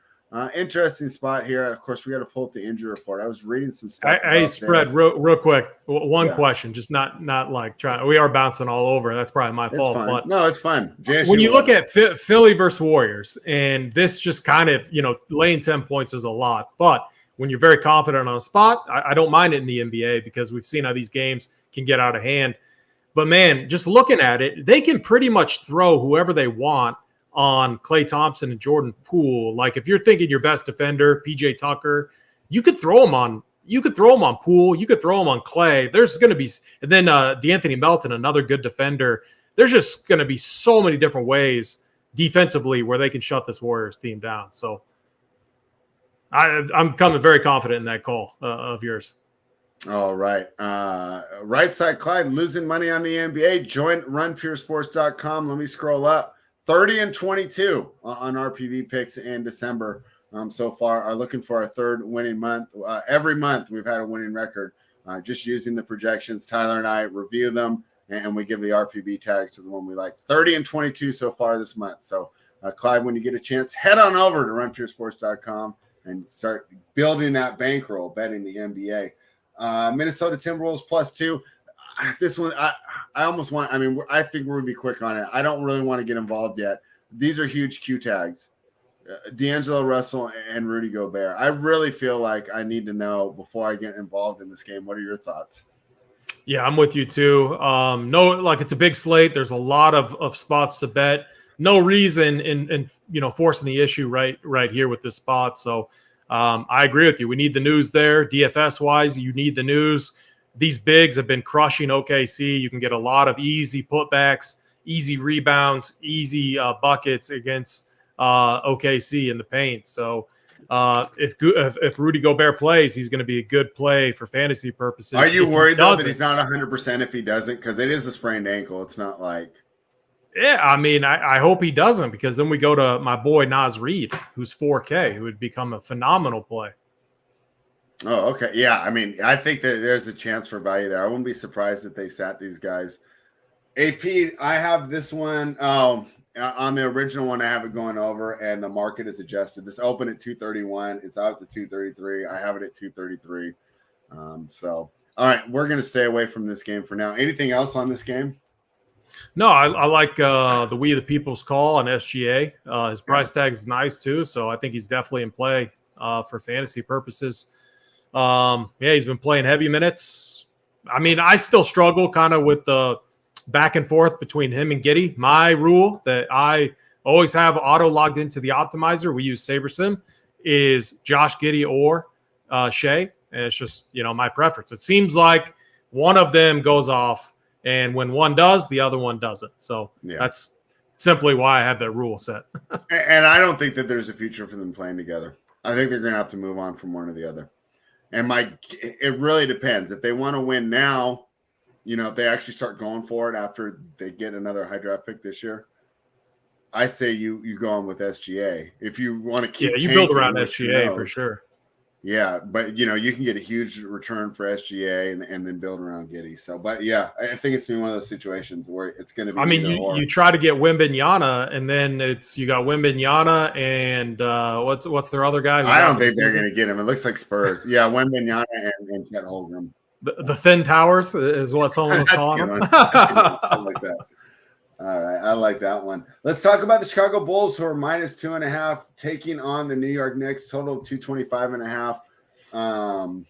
Interesting spot here. Of course, we got to pull up the injury report. I was reading some stuff. Hey, spread real quick. One question, just not like trying. We are bouncing all over. That's probably my fault. But no, it's fine. When you look at Philly versus Warriors, and this just kind of laying 10 points is a lot, but when you're very confident on a spot, I don't mind it in the NBA because we've seen how these games can get out of hand. But man, just looking at it, they can pretty much throw whoever they want on Klay Thompson and Jordan Poole. Like if you're thinking your best defender, PJ Tucker, you could throw him on Poole, you could throw him on Klay. There's going to be, and then DeAnthony Melton, another good defender. There's just going to be so many different ways defensively where they can shut this Warriors team down. So I'm coming very confident in that call of yours. All right. Right side Clyde losing money on the NBA. Join runpuresports.com. Let me scroll up. 30-22 on RPV picks in December so far are looking for our third winning month. Every month we've had a winning record. Just using the projections, Tyler and I review them, and we give the RPB tags to the one we like. 30-22 so far this month. So, Clyde, when you get a chance, head on over to runpuresports.com and start building that bankroll, betting the NBA. Minnesota Timberwolves +2. This one, I almost want – I mean, I think we're going to be quick on it. I don't really want to get involved yet. These are huge Q tags. D'Angelo Russell and Rudy Gobert. I really feel like I need to know before I get involved in this game. What are your thoughts? Yeah, I'm with you too. No, like it's a big slate. There's a lot of spots to bet. No reason in forcing the issue right here with this spot. So I agree with you. We need the news there. DFS wise, you need the news. These bigs have been crushing OKC. You can get a lot of easy putbacks, easy rebounds, easy buckets against OKC in the paint. So if Rudy Gobert plays, he's going to be a good play for fantasy purposes. Are you worried though that he's not 100% if he doesn't? Because it is a sprained ankle. It's not like. Yeah, I mean, I hope he doesn't, because then we go to my boy Naz Reid, who's 4K, who would become a phenomenal play. Oh, okay. Yeah, I mean, I think that there's a chance for value there. I wouldn't be surprised if they sat these guys. AP, I have this one. On the original one, I have it going over, and the market is adjusted. This opened at 231. It's out to 233. I have it at 233. So, all right, we're going to stay away from this game for now. Anything else on this game? No, I like the We the People's Call on SGA. His price tag is nice too, so I think he's definitely in play for fantasy purposes. He's been playing heavy minutes. I mean, I still struggle kind of with the back and forth between him and Giddey. My rule that I always have auto logged into the optimizer, we use SaberSim, is Josh Giddey or Shea. And it's just, my preference. It seems like one of them goes off, and when one does, the other one doesn't. So that's simply why I have that rule set. And I don't think that there's a future for them playing together. I think they're going to have to move on from one or the other. And it really depends. If they want to win now, if they actually start going for it after they get another high draft pick this year, I say you go on with SGA. If you want to keep you build around SGA for sure. Yeah, but you can get a huge return for SGA and then build around Giddey. So, but yeah, I think it's one of those situations where it's going to be. I mean, you try to get Wembanyama, and then you got Wembanyama and what's their other guy? I don't think they're going to get him. It looks like Spurs. Yeah, Wembanyama and Chet Holmgren. The Thin Towers is what someone was calling them. I like that. All right, I like that one. Let's talk about the Chicago Bulls, who are -2.5, taking on the New York Knicks. Total 225.5.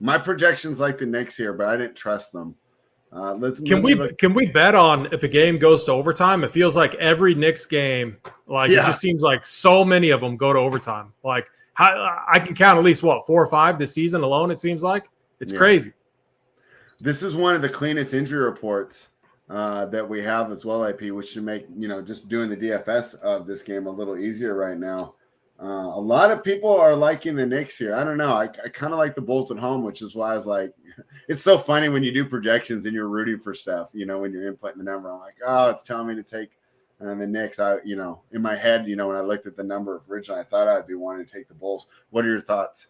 My projections like the Knicks here, but I didn't trust them. Can we bet on if a game goes to overtime? It feels like every Knicks game, it just seems like so many of them go to overtime. Like I can count at least 4 or 5 this season alone. It seems like it's crazy. This is one of the cleanest injury reports that we have as well, IP, which should make just doing the DFS of this game a little easier right now. A lot of people are liking the Knicks here. I don't know. I kind of like the Bulls at home, which is why I was like, it's so funny when you do projections and you're rooting for stuff. When you're inputting the number, I'm like, oh, it's telling me to take the Knicks. In my head, when I looked at the number originally, I thought I'd be wanting to take the Bulls. What are your thoughts?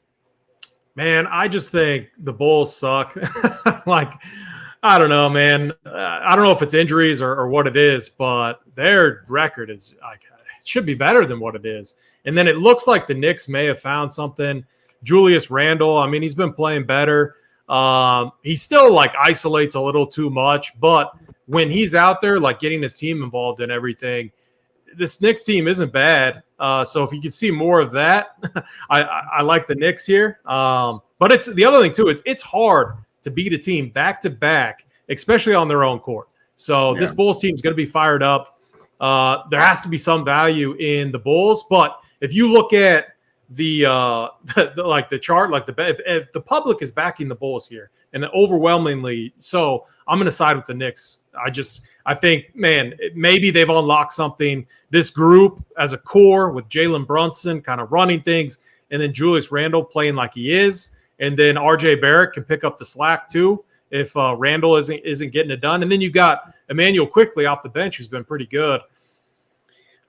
Man, I just think the Bulls suck. I don't know, man. I don't know if it's injuries or what it is, but their record is it should be better than what it is. And then it looks like the Knicks may have found something. Julius Randle, I mean, he's been playing better. He still isolates a little too much, but when he's out there, getting his team involved in everything, this Knicks team isn't bad. So if you can see more of that, I like the Knicks here. But it's the other thing too. It's hard to beat a team back to back, especially on their own court. So this Bulls team is going to be fired up. There has to be some value in the Bulls, but if you look at the chart, if the public is backing the Bulls here, and overwhelmingly so, I'm going to side with the Knicks. I think, man, maybe they've unlocked something. This group as a core with Jalen Brunson kind of running things, and then Julius Randle playing like he is, and then RJ Barrett can pick up the slack too if Randle isn't getting it done. And then you got Emmanuel Quickley off the bench, who's been pretty good.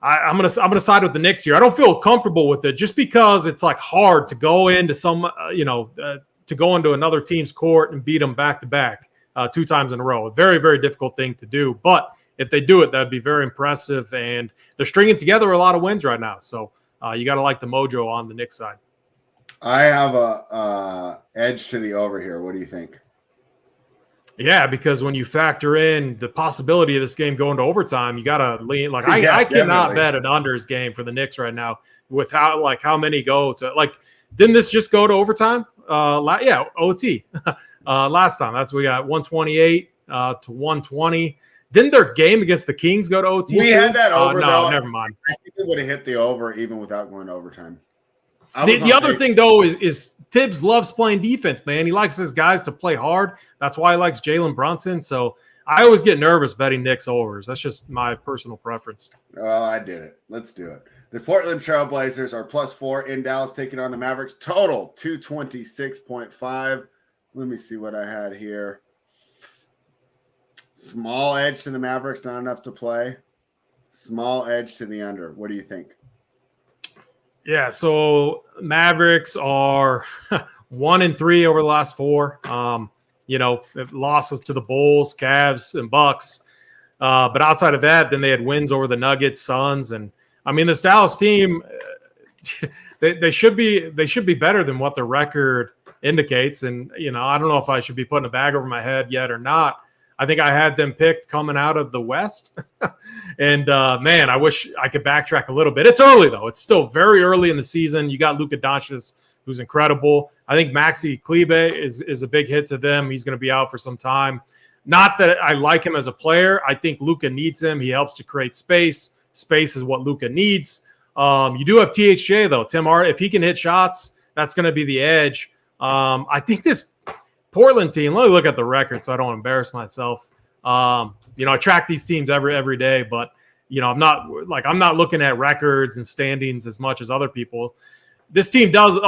I'm gonna side with the Knicks here. I don't feel comfortable with it just because it's like hard to go into to go into another team's court and beat them back to back 2 times in a row. A very, very difficult thing to do. But if they do it, that'd be very impressive. And they're stringing together a lot of wins right now. So you got to like the mojo on the Knicks side. I have a edge to the over here. What do you think? Yeah, because when you factor in the possibility of this game going to overtime, you got to lean. Like I cannot bet an unders game for the Knicks right now with how many go to didn't this just go to overtime? OT last time. We got 128 to 120. Didn't their game against the Kings go to OT? We had that over. No, never mind. I think it would have hit the over even without going to overtime. The other thing, though, is Tibbs loves playing defense, man. He likes his guys to play hard. That's why he likes Jalen Brunson. So I always get nervous betting Knicks overs. That's just my personal preference. Oh, I did it. Let's do it. The Portland Trailblazers are +4 in Dallas taking on the Mavericks. Total 226.5. Let me see what I had here. Small edge to the Mavericks, not enough to play. Small edge to the under. What do you think? Yeah, so Mavericks are 1-3 over the last 4. Losses to the Bulls, Cavs, and Bucks. But outside of that, then they had wins over the Nuggets, Suns, and I mean this Dallas team. They should be better than what their record indicates. And I don't know if I should be putting a bag over my head yet or not. I think I had them picked coming out of the West. And, man, I wish I could backtrack a little bit. It's early, though. It's still very early in the season. You got Luka Doncic, who's incredible. I think Maxi Kleber is a big hit to them. He's going to be out for some time. Not that I like him as a player. I think Luka needs him. He helps to create space. Space is what Luka needs. You do have THJ, though. Tim Hart, if he can hit shots, that's going to be the edge. I think this Portland team, let me look at the record so I don't embarrass myself. I track these teams every day, but I'm not looking at records and standings as much as other people. This team does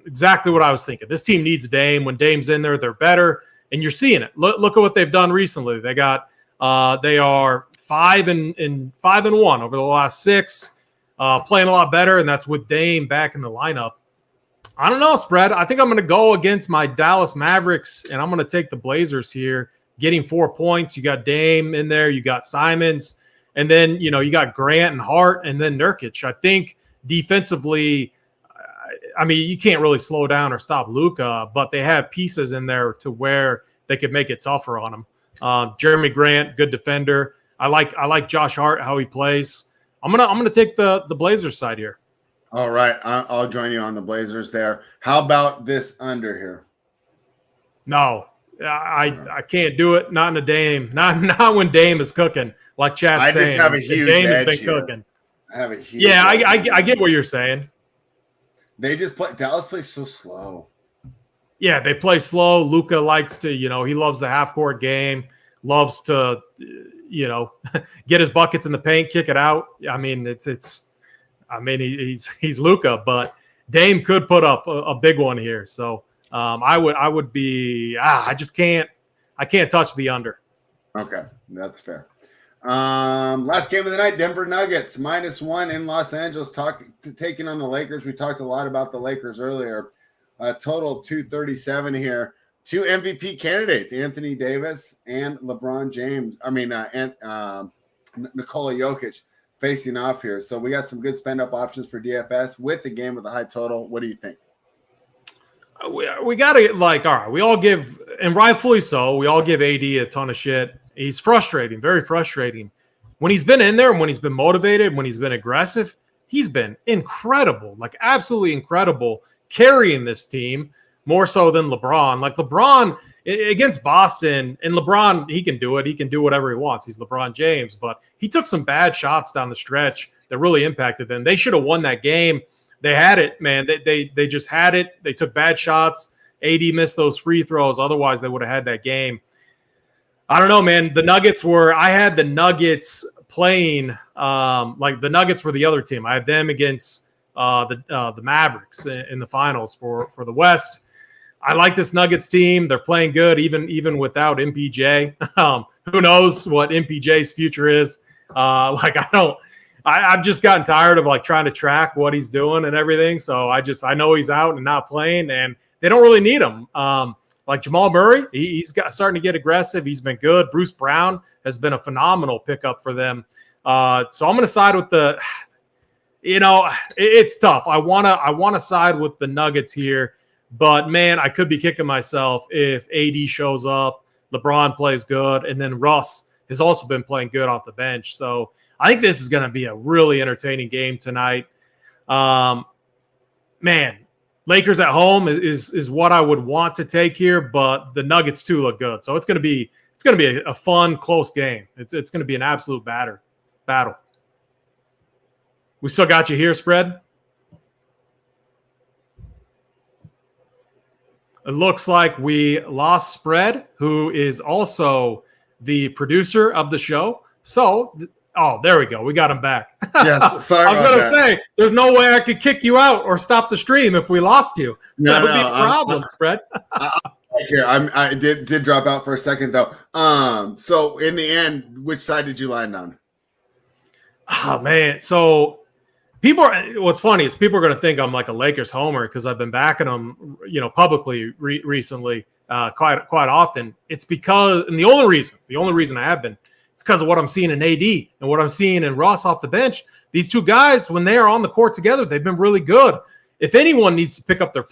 exactly what I was thinking. This team needs Dame. When Dame's in there, they're better, and you're seeing it. Look at what they've done recently. They are 5-1 over the last 6, playing a lot better, and that's with Dame back in the lineup. I don't know, spread. I think I'm going to go against my Dallas Mavericks, and I'm going to take the Blazers here, getting 4 points. You got Dame in there. You got Simons. And then, you got Grant and Hart and then Nurkic. I think defensively, you can't really slow down or stop Luka, but they have pieces in there to where they could make it tougher on him. Jeremy Grant, good defender. I like Josh Hart, how he plays. I'm gonna take the Blazers side here. All right, I'll join you on the Blazers there. How about this under here? No, I can't do it. Not in a Dame. Not when Dame is cooking, like Chad's saying. I just have a huge Dame has been here. cooking. I have a huge. Yeah, I get what you're saying. They just play. Dallas plays so slow. Yeah, they play slow. Luka likes to, he loves the half-court game. Loves to, get his buckets in the paint, kick it out. I mean, he's Luka, but Dame could put up a big one here. So I would be I can't touch the under. Okay, that's fair. Last game of the night, Denver Nuggets -1 in Los Angeles, taking on the Lakers. We talked a lot about the Lakers earlier. Total 237 here. 2 MVP candidates, Anthony Davis and LeBron James. Nikola Jokic facing off here. So we got some good spend-up options for DFS with the game with a high total. What do you think? We got to all right, we all give, and rightfully so, we all give AD a ton of shit. He's frustrating, very frustrating. When he's been in there and when he's been motivated, when he's been aggressive, he's been incredible, absolutely incredible, carrying this team more so than LeBron. LeBron against Boston, and LeBron, he can do it. He can do whatever he wants. He's LeBron James, but he took some bad shots down the stretch that really impacted them. They should have won that game. They had it, man. They just had it. They took bad shots. AD missed those free throws. Otherwise, they would have had that game. I don't know, man. I had the Nuggets playing the Nuggets were the other team. I had them against the Mavericks in the finals for the West. I like this Nuggets team. They're playing good, even without MPJ. Who knows what MPJ's future is? I've just gotten tired of like trying to track what he's doing and everything. So I know he's out and not playing, and they don't really need him. Like Jamal Murray, he's starting to get aggressive. He's been good. Bruce Brown has been a phenomenal pickup for them. So I'm going to side with the. It's tough. I wanna side with the Nuggets here, but man, I could be kicking myself if AD shows up, LeBron plays good, and then Russ has also been playing good off the bench. So I think this is going to be a really entertaining game tonight. Man, Lakers at home is what I would want to take here, but the Nuggets too look good. So it's going to be a fun, close game. It's going to be an absolute battle. We still got you here, Spread. It looks like we lost Spread, who is also the producer of the show. So, there we go. We got him back. Yes, sorry. I was going to say, there's no way I could kick you out or stop the stream if we lost you. That would be a problem, Spread. Here, I did drop out for a second though. So in the end, which side did you land on? Oh man, so what's funny is people are going to think I'm like a Lakers homer because I've been backing them, publicly recently quite often. It's because, and the only reason I have been, it's because of what I'm seeing in AD and what I'm seeing in Ross off the bench. These two guys, when they are on the court together, they've been really good. If anyone needs to pick up their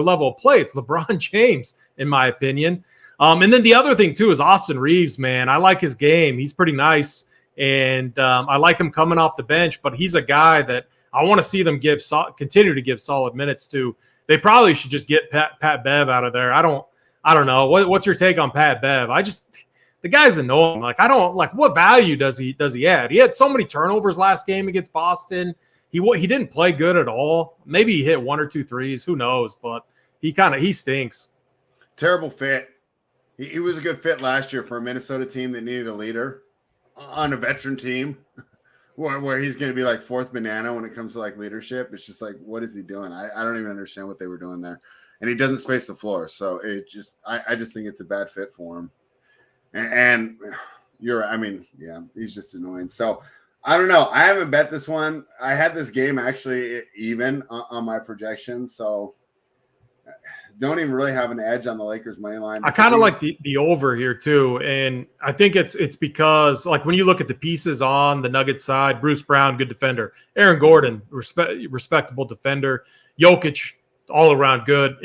level of play, it's LeBron James, in my opinion. And then the other thing too is Austin Reeves, man. I like his game. He's pretty nice. And I like him coming off the bench, but he's a guy that I want to see them continue to give solid minutes to. They probably should just get Pat Bev out of there. I don't know. What's your take on Pat Bev? The guy's annoying. Like, I don't like, what value does he add? He had so many turnovers last game against Boston. He didn't play good at all. Maybe he hit 1 or 2 threes. Who knows? But he stinks. Terrible fit. He was a good fit last year for a Minnesota team that needed a leader on a veteran team where he's going to be like fourth banana when it comes to like leadership. It's just like, what is he doing? I don't even understand what they were doing there. And he doesn't space the floor. So I just think it's a bad fit for him. And you're, I mean, yeah, he's just annoying. So I don't know. I haven't bet this one. I had this game actually even on my projection. So don't even really have an edge on the Lakers money line. I kind of like the over here too. And I think it's because like when you look at the pieces on the Nuggets side, Bruce Brown, good defender. Aaron Gordon, respectable defender. Jokic, all around good.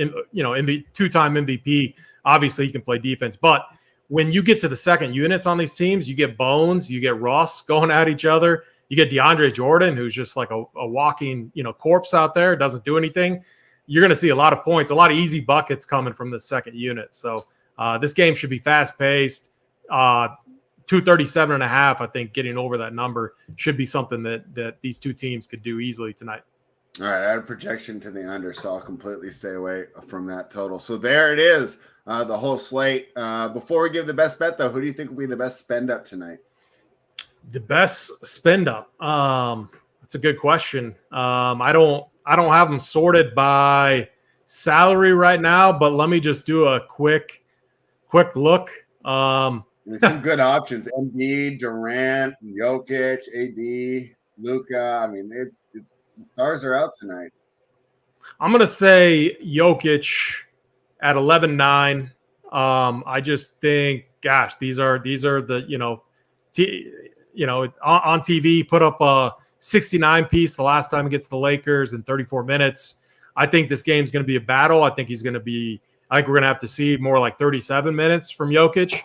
Two-time MVP. Obviously he can play defense. But when you get to the second units on these teams, you get Bones, you get Ross going at each other. You get DeAndre Jordan, who's just like a walking, corpse out there, doesn't do anything. You're going to see a lot of points, a lot of easy buckets coming from the second unit. So this game should be fast-paced. 237.5, I think, getting over that number should be something that these two teams could do easily tonight. All right, I had a projection to the under, so I'll completely stay away from that total. So there it is, the whole slate. Before we give the best bet, though, who do you think will be the best spend-up tonight? The best spend-up? That's a good question. I don't have them sorted by salary right now, but let me just do a quick look. There's some good options: Embiid, Durant, Jokic, AD, Luka. I mean, the stars are out tonight. I'm gonna say Jokic at 11-9. I just think, gosh, these are the on TV put up a 69 piece the last time against the Lakers in 34 minutes. I think this game's going to be a battle. I think we're going to have to see more like 37 minutes from Jokic.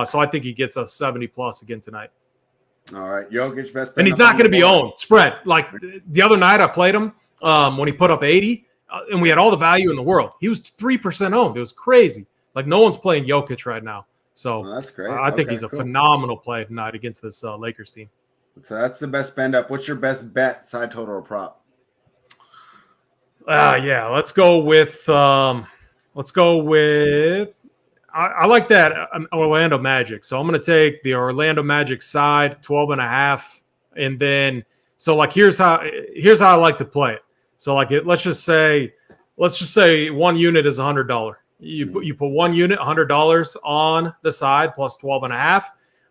So I think he gets us 70 plus again tonight. All right. Jokic best. And he's not going to be owned. Spread. Like the other night I played him when he put up 80 and we had all the value in the world. He was 3% owned. It was crazy. Like no one's playing Jokic right now. So that's great. I think he's a phenomenal play tonight against this Lakers team. So that's the best spend up. What's your best bet, side total or prop? Yeah, let's go with I like that Orlando Magic. So I'm going to take the Orlando Magic side 12.5. And then, so like, here's how I like to play it. So like let's just say 1 unit is $100. You put 1 unit, $100 on the side plus 12.5.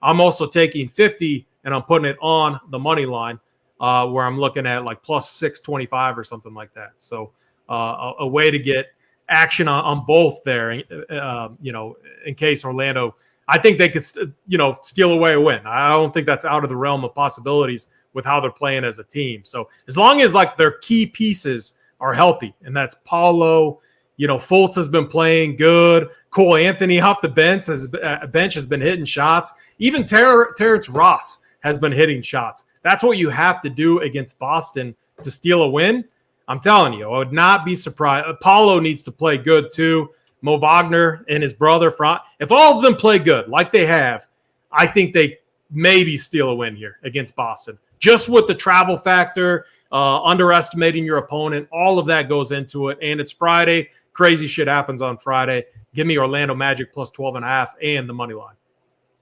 I'm also taking 50 and I'm putting it on the money line. where I'm looking at like plus 625 or something like that. So a way to get action on both there, in case Orlando, I think they could, steal away a win. I don't think that's out of the realm of possibilities with how they're playing as a team. So as long as like their key pieces are healthy, and that's Paulo, Fultz has been playing good. Cole Anthony off the bench has been hitting shots. Even Terrence Ross has been hitting shots. That's what you have to do against Boston to steal a win. I'm telling you, I would not be surprised. Paulo needs to play good too. Mo Wagner and his brother, if all of them play good like they have, I think they maybe steal a win here against Boston. Just with the travel factor, underestimating your opponent, all of that goes into it. And it's Friday. Crazy shit happens on Friday. Give me Orlando Magic plus 12.5 and the money line.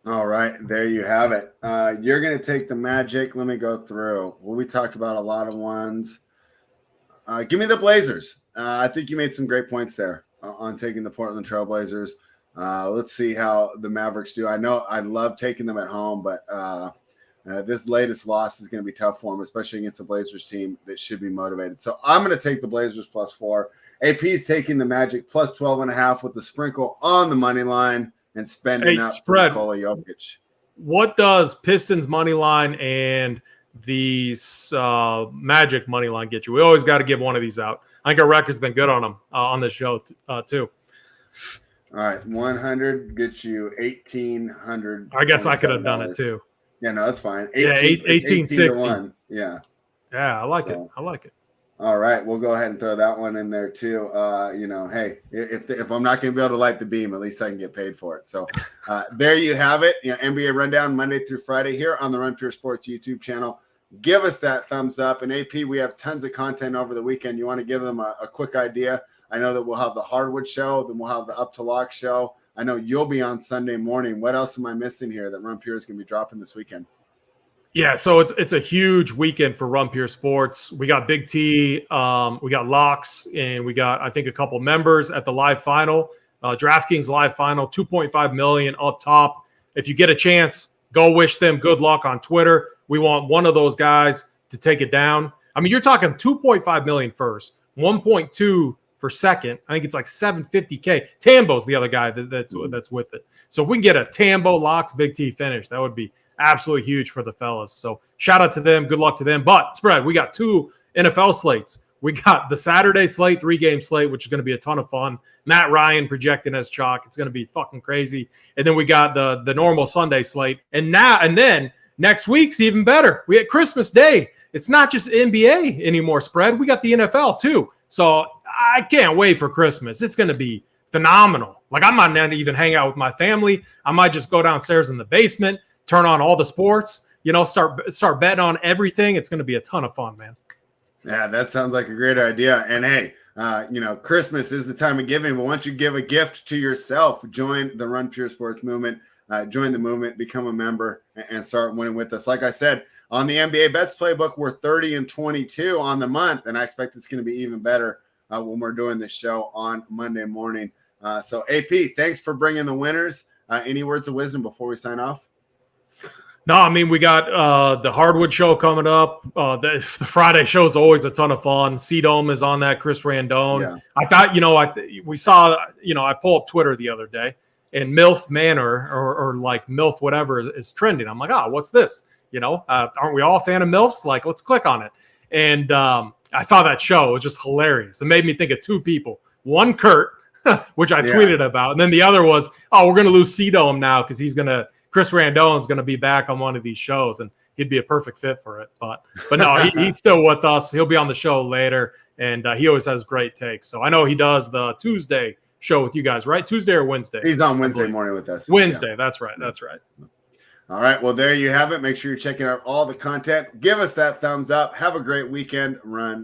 All right, there you have it. You're going to take the Magic. Let me go through. Well, we talked about a lot of ones. Give me the Blazers. I think you made some great points there on taking the Portland Trail Blazers. Let's see how the Mavericks do. I know I love taking them at home, but this latest loss is going to be tough for them, especially against the Blazers team that should be motivated. So I'm going to take the Blazers plus 4. AP is taking the Magic plus 12.5 with the sprinkle on the money line and spending up spread. For Nikola Jokic. What does Pistons money line and the Magic money line get you? We always got to give one of these out. I think our record's been good on them on this show too. All right, 100 gets you 1,800. I guess I could have done it too. Yeah, no, that's fine. 1860. Yeah. Yeah, I like it. I like it. All right, we'll go ahead and throw that one in there too. Hey, if I'm not going to be able to light the beam, at least I can get paid for it. So there you have it. NBA Rundown Monday through Friday here on the Run Pure Sports YouTube channel. Give us that thumbs up. And AP, we have tons of content over the weekend. You want to give them a quick idea? I know that we'll have the Hardwood show, then we'll have the Up to Lock show. I know you'll be on Sunday morning. What else am I missing here that Run Pure is going to be dropping this weekend? Yeah, so it's a huge weekend for Run Pure Sports. We got Big T, we got Locks, and we got, I think, a couple members at the live final, DraftKings live final, 2.5 million up top. If you get a chance, go wish them good luck on Twitter. We want one of those guys to take it down. I mean, you're talking 2.5 million first, 1.2 for second. I think it's like 750K. Tambo's the other guy that's with it. So if we can get a Tambo, Locks, Big T finish, that would be absolutely huge for the fellas. So shout out to them. Good luck to them. But spread, we got 2 NFL slates. We got the Saturday slate, 3-game slate, which is going to be a ton of fun. Matt Ryan projecting as chalk. It's going to be fucking crazy. And then we got the normal Sunday slate. And then next week's even better. We had Christmas Day. It's not just NBA anymore, spread. We got the NFL too. So I can't wait for Christmas. It's going to be phenomenal. Like, I might not even hang out with my family. I might just go downstairs in the basement, turn on all the sports, start betting on everything. It's going to be a ton of fun, man. Yeah, that sounds like a great idea. And hey, Christmas is the time of giving, but once you give a gift to yourself, join the Run Pure Sports movement, join the movement, become a member, and start winning with us. Like I said, on the NBA Bets Playbook, we're 30-22 on the month, and I expect it's going to be even better when we're doing this show on Monday morning. So, AP, thanks for bringing the winners. Any words of wisdom before we sign off? No, I mean, we got the Hardwood show coming up. The Friday show is always a ton of fun. C-Dome is on that, Chris Randone. Yeah. I thought, we saw, I pulled up Twitter the other day, and MILF Manor or like MILF whatever is trending. I'm like, what's this? Aren't we all a fan of MILFs? Like, let's click on it. And I saw that show. It was just hilarious. It made me think of 2 people. One, Kurt, which I tweeted about. And then the other was, we're going to lose C-Dome now because Chris Randone's going to be back on one of these shows, and he'd be a perfect fit for it. But no, he's still with us. He'll be on the show later, and he always has great takes. So I know he does the Tuesday show with you guys, right? Tuesday or Wednesday? He's on Wednesday morning with us. Wednesday, yeah. That's right. All right, well, there you have it. Make sure you're checking out all the content. Give us that thumbs up. Have a great weekend. Run